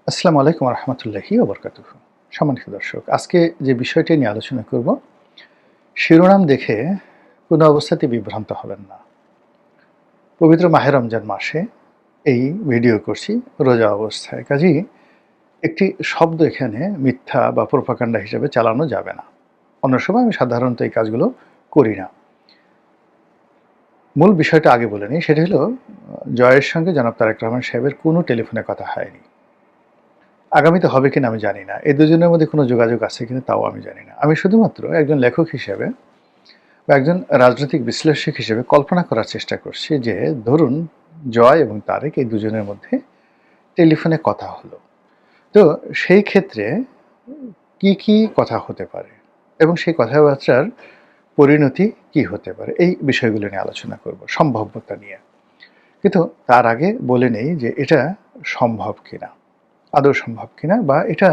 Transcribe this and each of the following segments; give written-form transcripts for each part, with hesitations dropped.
আসসালামু আলাইকুম রহমতুল্লাহি ওবরকাতুহ। সম্মানিত দর্শক, আজকে যে বিষয়টি নিয়ে আলোচনা করব, শিরোনাম দেখে কোনো অবস্থাতেই বিভ্রান্ত হবেন না। পবিত্র মাহে রমজান মাসে এই ভিডিও করছি রোজা অবস্থায়। কাজেই একটি শব্দ এখানে মিথ্যা বা প্রোপাগান্ডা হিসেবে চালানো যাবে না। অন্য সময় আমি সাধারণত এই কাজগুলো করি না। মূল বিষয়টা আগে বলে নিই, সেটা হলো জয়ের সঙ্গে জনাব তারেক রহমান সাহেবের কোনো টেলিফোনে কথা হয়নি। আগামীতে হবে কিনা আমি জানি না। এই দুজনের মধ্যে কোনো যোগাযোগ আছে কিনা তাও আমি জানি না। আমি শুধুমাত্র একজন লেখক হিসেবে বা একজন রাজনৈতিক বিশ্লেষক হিসেবে কল্পনা করার চেষ্টা করছি যে ধরুন জয় এবং তারেক এই দুজনের মধ্যে টেলিফোনে কথা হলো। তো সেই ক্ষেত্রে কি কথা হতে পারে এবং সেই কথাবার্তার পরিণতি কি হতে পারে, এই বিষয়গুলো নিয়ে আলোচনা করব, সম্ভাব্যতা নিয়ে। কিন্তু তার আগে বলে নেই যে এটা সম্ভব কিনা, আদৌ সম্ভব কিনা, বা এটা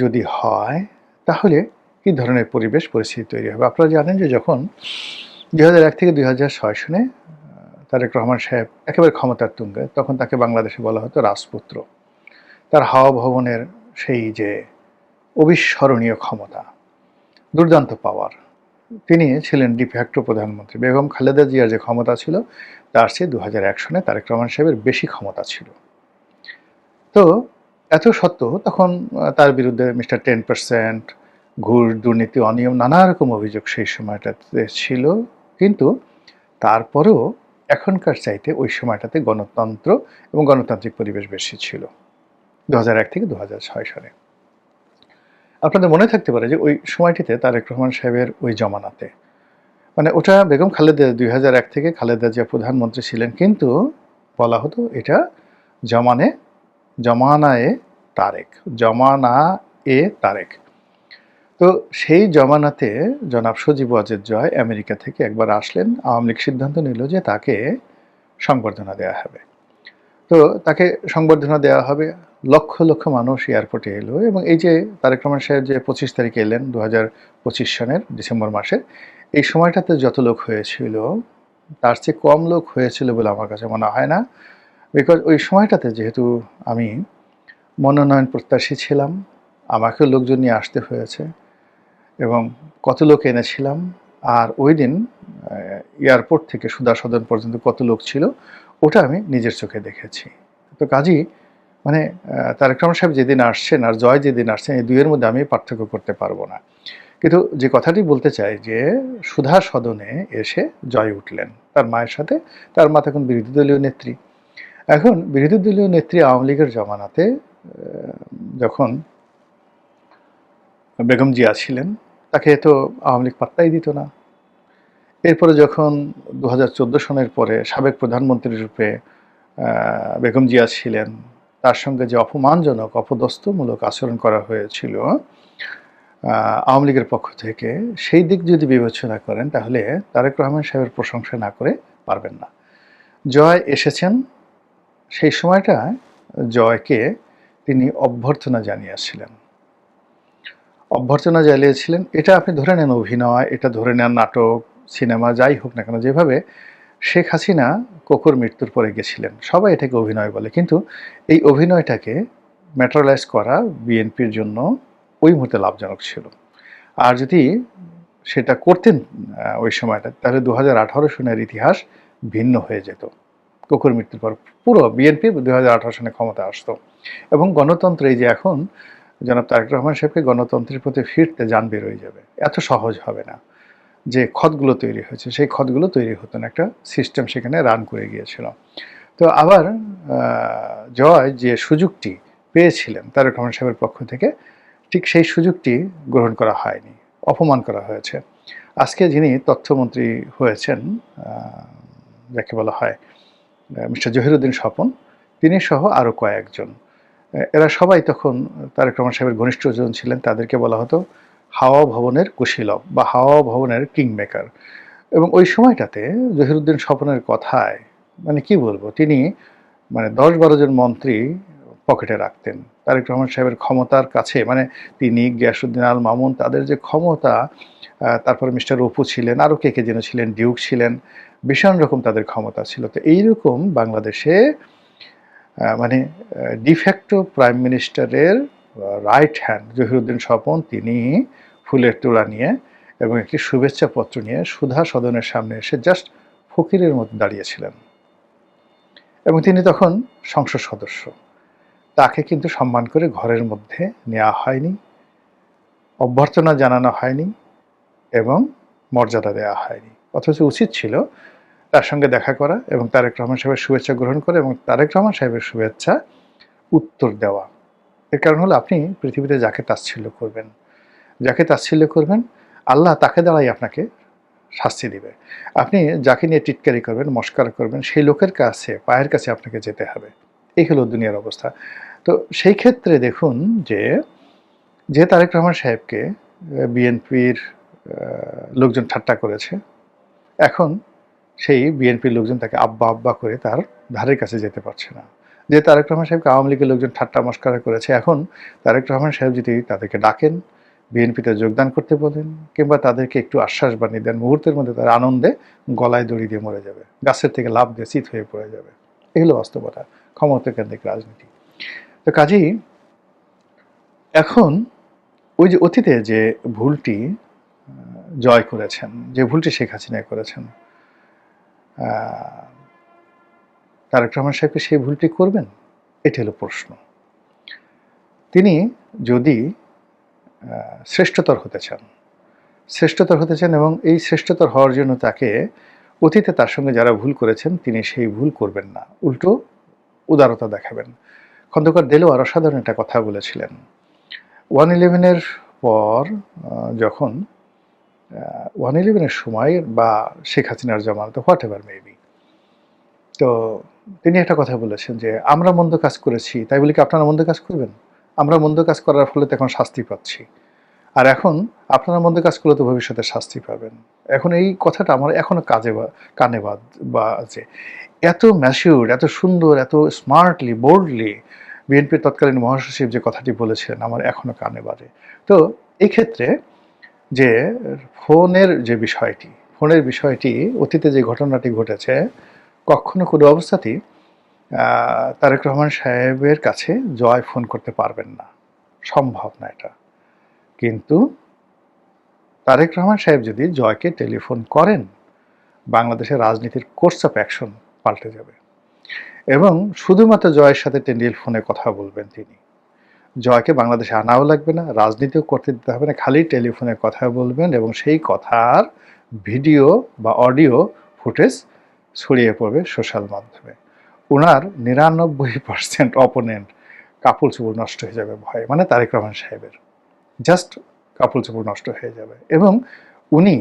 যদি হয় তাহলে কী ধরনের পরিবেশ পরিস্থিতি তৈরি হবে। আপনারা জানেন যে যখন ২০০১ থেকে ২০০৬ সনে তারেক রহমান সাহেব একেবারে ক্ষমতার তুঙ্গে, তখন তাকে বাংলাদেশে বলা হতো রাজপুত্র। তার হাওয়া ভবনের সেই যে অবিস্মরণীয় ক্ষমতা, দুর্দান্ত পাওয়ার, তিনি ছিলেন ডিফ্যাক্টো প্রধানমন্ত্রী। বেগম খালেদা জিয়ার যে ক্ষমতা ছিল তার চেয়ে ২০০১ সনে তারেক রহমান সাহেবের বেশি ক্ষমতা ছিল। তো এত সত্ত্বেও তখন তার বিরুদ্ধে মিস্টার 10%, ঘুষ, দুর্নীতি, অনিয়ম, নানা রকম অভিযোগ সেই সময়টাতে ছিল। কিন্তু তারপরেও এখনকার চাইতে ওই সময়টাতে গণতন্ত্র এবং গণতান্ত্রিক পরিবেশ বেশি ছিল ২০০১ থেকে ২০০৬ সালে। আপনাদের মনে থাকতে পারে যে ওই সময়টিতে তারেক রহমান সাহেবের ওই জমানাতে, মানে ওটা বেগম খালেদা ২০০১ থেকে খালেদা জিয়া প্রধানমন্ত্রী ছিলেন, কিন্তু বলা হতো এটা জমানে জমানায়ে তারেক, জমানা এ তারেক। তো সেই জমানাতে জনাব সজীব ওয়াজেদ জয় আমেরিকা থেকে একবার আসলেন। আওয়ামী লীগ সিদ্ধান্ত নিল যে তাকে সংবর্ধনা দেওয়া হবে। তো তাকে সংবর্ধনা দেওয়া হবে, লক্ষ লক্ষ মানুষ এয়ারপোর্টে এলো। এবং এই যে তারেক রহমান সাহেব যে ২৫ তারিখে এলেন ২০২৫ সনের ডিসেম্বর মাসে, এই সময়টাতে যত লোক হয়েছিল তার চেয়ে কম লোক হয়েছিল বলে আমার কাছে মনে হয় না। বিকজ ওই সময়টাতে যেহেতু আমি মনোনয়ন প্রত্যাশী ছিলাম, আমাকেও লোকজন নিয়ে আসতে হয়েছে এবং কত লোক এনেছিলাম। আর ওই দিন এয়ারপোর্ট থেকে সুধা সদন পর্যন্ত কত লোক ছিল ওটা আমি নিজের চোখে দেখেছি। তো কাজেই মানে তারেক রহমান সাহেব যেদিন আসছেন আর জয় যেদিন আসছেন, এই দুইয়ের মধ্যে আমি পার্থক্য করতে পারবো না। কিন্তু যে কথাটি বলতে চাই যে সুধা সদনে এসে জয় উঠলেন তার মায়ের সাথে। তার মা তখন বিরোধী দলীয় নেত্রী। এখন বিরোধী দলীয় নেত্রী আওয়ামী লীগের জমানাতে যখন বেগম জিয়া ছিলেন, তাকে তো আওয়ামী লীগ পাত্তাই দিত না। এরপরে যখন ২০১৪ সনের পরে সাবেক প্রধানমন্ত্রী রূপে বেগম জিয়া ছিলেন, তার সঙ্গে যে অপমানজনক অপদস্থমূলক আচরণ করা হয়েছিল আওয়ামী লীগের পক্ষ থেকে, সেই দিক যদি বিবেচনা করেন তাহলে তারেক রহমান সাহেবের প্রশংসা না করে পারবেন না। জয় এসেছেন, সেই সময়টা জয়কে তিনি অভ্যর্থনা জানিয়েছিলেন, অভ্যর্থনা জানিয়েছিলেন। এটা আপনি ধরে নেন অভিনয়, এটা ধরে নেন নাটক, সিনেমা, যাই হোক না কেন। যেভাবে শেখ হাসিনা কোকোর মৃত্যুর পরে গেছিলেন, সবাই এটাকে অভিনয় বলে, কিন্তু এই অভিনয়টাকে ম্যাটেরিয়ালাইজ করা বিএনপির জন্য ওই মুহূর্তে লাভজনক ছিল। আর যদি সেটা করতেন ওই সময়টা, তাহলে ২০১৮ সনের ইতিহাস ভিন্ন হয়ে যেত। কোকোর মৃত্যুর পর পুরো বিএনপি ২০১৮ সনে ক্ষমতা আসতো এবং গণতন্ত্র, এই যে এখন জনাব তারেক রহমান সাহেবকে গণতন্ত্রের প্রতি ফিরতে যান বের হয়ে যাবে। এত সহজ হবে না। যে খতগুলো তৈরি হয়েছে সেই খতগুলো তৈরি হতো না, একটা সিস্টেম সেখানে রান করে গিয়েছিল। তো আবার জয় যে সুযোগটি পেয়েছিলেন তারেক রহমান সাহেবের পক্ষ থেকে, ঠিক সেই সুযোগটি গ্রহণ করা হয়নি, অপমান করা হয়েছে। আজকে যিনি তথ্যমন্ত্রী হয়েছেন, যাকে বলা হয় মিস্টার জহিরুদ্দিন স্বপন, তিনি সহ আরও কয়েকজন, এরা সবাই তখন তারেক রহমান সাহেবের ঘনিষ্ঠজন ছিলেন। তাদেরকে বলা হতো হাওয়া ভবনের কুশীলব বা হাওয়া ভবনের কিংমেকার। এবং ওই সময়টাতে জহিরুদ্দিন স্বপনের কথায় মানে কি বলবো, তিনি মানে ১০-১২ জন মন্ত্রী পকেটে রাখতেন। তারেক রহমান সাহেবের ক্ষমতার কাছে, মানে তিনি, গিয়াসউদ্দিন আল মামুন, তাদের যে ক্ষমতা, তারপরে মিস্টার অপু ছিলেন, আরও কে যেন ছিলেন, ডিউক ছিলেন, ভীষণ রকম তাদের ক্ষমতা ছিল। তো এইরকম বাংলাদেশে মানে ডিফ্যাক্টো প্রাইম মিনিস্টারের রাইট হ্যান্ড জহিরুদ্দিন স্বপন তিনি ফুলের তোড়া নিয়ে এবং একটি শুভেচ্ছা পত্র নিয়ে সুধা সদনের সামনে এসে জাস্ট ফকিরের মতো দাঁড়িয়েছিলেন এবং তিনি তখন সংসদ সদস্য। তাকে কিন্তু সম্মান করে ঘরের মধ্যে নেওয়া হয়নি, অভ্যর্থনা জানানো হয়নি এবং মর্যাদা দেওয়া হয়নি। অথচ উচিত ছিল তার সঙ্গে দেখা করা এবং তারেক রহমান সাহেবের শুভেচ্ছা গ্রহণ করে এবং তারেক রহমান সাহেবের শুভেচ্ছা উত্তর দেওয়া। এর কারণ হলো আপনি পৃথিবীতে যাকে তাচ্ছিল্য করবেন, যাকে তাচ্ছিল্য করবেন, আল্লাহ তাকে দ্বারাই আপনাকে শাস্তি দিবে। আপনি যাকে নিয়ে টিটকারি করবেন, মস্করা করবেন, সেই লোকের কাছে, পায়ের কাছে আপনাকে যেতে হবে। এই হলো দুনিয়ার অবস্থা। তো সেই ক্ষেত্রে দেখুন যে তারেক রহমান সাহেবকে বিএনপির লোকজন ঠাট্টা করেছে, এখন সেই বিএনপির লোকজন তাকে আব্বা আব্বা করে তার ধারের কাছে যেতে পারছে না। যে তারেক রহমান সাহেবকে আওয়ামী লীগের লোকজন ঠাট্টা মস্করা করেছে, এখন তারেক রহমান সাহেব যদি তাদেরকে ডাকেন, বিএনপিতে যোগদান করতে বলেন কিংবা তাদেরকে একটু আশ্বাস বানিয়ে দেন, মুহূর্তের মধ্যে তারা আনন্দে গলায় দড়ি দিয়ে মরে যাবে, গাছের থেকে লাফ দিয়ে চিত হয়ে পড়ে যাবে। এগুলো বাস্তবতা, ক্ষমতাকেন্দ্রিক রাজনীতি। তো কাজেই এখন ওই যে অতীতে যে ভুলটি জয় করেছেন, যে ভুলটি শেখ হাসিনা করেছেন, তারেক রহমান সাহেবকে সেই ভুলটি করবেন? এটি হলো প্রশ্ন। তিনি যদি শ্রেষ্ঠতর হতে চান এবং এই শ্রেষ্ঠতর হওয়ার জন্য তাকে অতীতে তার সঙ্গে যারা ভুল করেছেন তিনি সেই ভুল করবেন না, উল্টো উদারতা দেখাবেন। খন্দকার দেলোয়ার অসাধারণ একটা কথা বলেছিলেন। 1/11-এর পর যখন 1/11-এর সময় বা শেখ হাসিনার জামানত হোয়াট এভার মেবি, তো তিনি একটা কথা বলেছেন যে আমরা মন্দ কাজ করেছি তাই বলে কি আপনারা মন্দ কাজ করবেন? আমরা মন্দ কাজ করার ফলে তো এখন শাস্তি পাচ্ছি, আর এখন আপনারা মন্দ কাজ করলে তো ভবিষ্যতে শাস্তি পাবেন। এখন এই কথাটা আমার এখনো কানে বাজে। এত ম্যাচিউর, এত সুন্দর, এত স্মার্টলি, বোল্ডলি বিএনপির তৎকালীন মহাসচিব যে কথাটি বলেছেন আমার এখনো কানে বাজে। তো এই ক্ষেত্রে যে ফোনের বিষয়টি অতীতে যে ঘটনাটি ঘটেছে, কখনো কোনো অবস্থাতেই তারেক রহমান সাহেবের কাছে জয় ফোন করতে পারবেন না, সম্ভব না এটা। কিন্তু তারেক রহমান সাহেব যদি জয়কে টেলিফোন করেন, বাংলাদেশের রাজনীতির কোর্স অফ অ্যাকশন পাল্টে যাবে এবং শুধুমাত্র জয়ের সাথে টেলিফোনে কথা বলবেন তিনি। জয়কে বাংলাদেশে আনাও লাগবে না, রাজনীতিও করতে দিতে হবে না, খালি টেলিফোনে কথা বলবেন এবং সেই কথার ভিডিও বা অডিও ফুটেজ ছড়িয়ে পড়বে সোশ্যাল মাধ্যমে। ওনার 99% অপোনেন্ট কাপড় চোপড় নষ্ট হয়ে যাবে ভয়ে, মানে তারেক রহমান সাহেবের জাস্ট কাপড় চোপড় নষ্ট হয়ে যাবে এবং উনি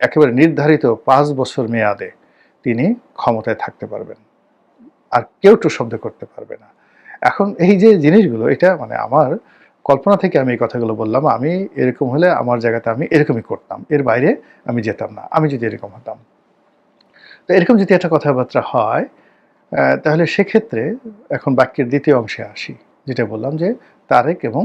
একেবারে নির্ধারিত 5 বছর মেয়াদে তিনি ক্ষমতায় থাকতে পারবেন, আর কেউ টু শব্দ করতে পারবে না। এখন এই যে জিনিসগুলো, এটা মানে আমার কল্পনা থেকে আমি এই কথাগুলো বললাম। আমি এরকম হলে আমার জায়গাতে আমি এরকমই করতাম, এর বাইরে আমি যেতাম না, আমি যদি এরকম হতাম। তো এরকম যদি একটা কথাবার্তা হয়, তাহলে সেক্ষেত্রে এখন বাক্যের দ্বিতীয় অংশে আসি, যেটা বললাম যে তারেক এবং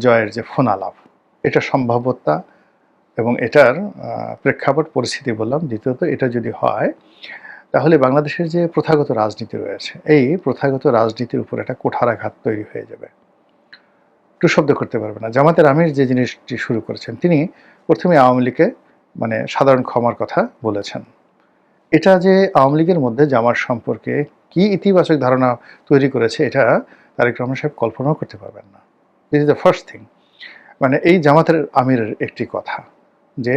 জয়ের যে ফোন আলাপ, এটা সম্ভাব্যতা এবং এটার প্রেক্ষাপট পরিস্থিতি বললাম। দ্বিতীয়ত, এটা যদি হয় তাহলে বাংলাদেশের যে প্রথাগত রাজনীতি রয়েছে, এই প্রথাগত রাজনীতির উপর একটা কুঠারাঘাত তৈরি হয়ে যাবে। একটু শব্দ করতে পারবে না। জামাতের আমির যে জিনিসটি শুরু করেছেন, তিনি প্রথমে আওয়ামী লীগকে মানে সাধারণ ক্ষমার কথা বলেছেন। এটা যে আওয়ামী লীগের মধ্যে জামাত সম্পর্কে কি ইতিবাচক ধারণা তৈরি করেছে, এটা তারেক রহমান সাহেব কল্পনাও করতে পারবেন না। This is the first thing. মানে এই জামাতের আমিরের একটি কথা যে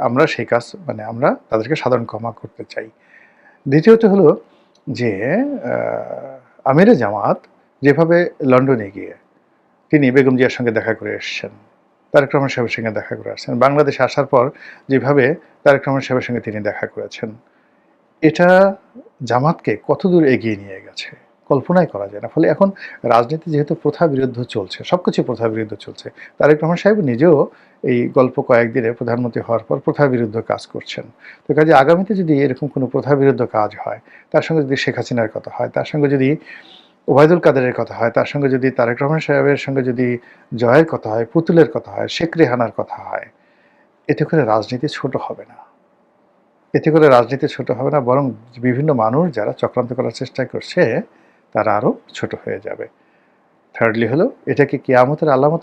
আমরা সেই কাজ, মানে আমরা তাদেরকে সাধারণ ক্ষমা করতে চাই। দ্বিতীয়ত হলো যে আমিরে জামাত যেভাবে লন্ডনে গিয়ে তিনি বেগম জিয়ার সঙ্গে দেখা করে এসছেন, তারেক রহমান সাহেবের সঙ্গে দেখা করে আসছেন, বাংলাদেশে আসার পর যেভাবে তারেক রহমান সাহেবের সঙ্গে তিনি দেখা করেছেন, এটা জামাতকে কতদূর এগিয়ে নিয়ে গেছে কল্পনাই করা যায় না। ফলে এখন রাজনীতি যেহেতু প্রথা বিরুদ্ধ চলছে, সবকিছু প্রথা বিরুদ্ধ চলছে, তারেক রহমান সাহেব নিজেও এই গল্প কয়েকদিনে প্রধানমন্ত্রী হওয়ার পর প্রথা বিরুদ্ধ কাজ করছেন। তো কাজে আগামীতে যদি এরকম কোনো প্রথা বিরুদ্ধ কাজ হয়, তার সঙ্গে যদি শেখ হাসিনার কথা হয়, তার সঙ্গে যদি ওবায়দুল কাদেরের কথা হয়, তার সঙ্গে যদি তারেক রহমান সাহেবের সঙ্গে যদি জয়ের কথা হয়, পুতুলের কথা হয়, শেখ রেহানার কথা হয়, এতে করে রাজনীতি ছোট হবে না। এতে করে রাজনীতি ছোট হবে না, বরং বিভিন্ন মানুষ যারা চক্রান্ত করার চেষ্টা করছে তারা আরও ছোট হয়ে যাবে। থার্ডলি হলো, এটা কি কিয়ামতের আলামত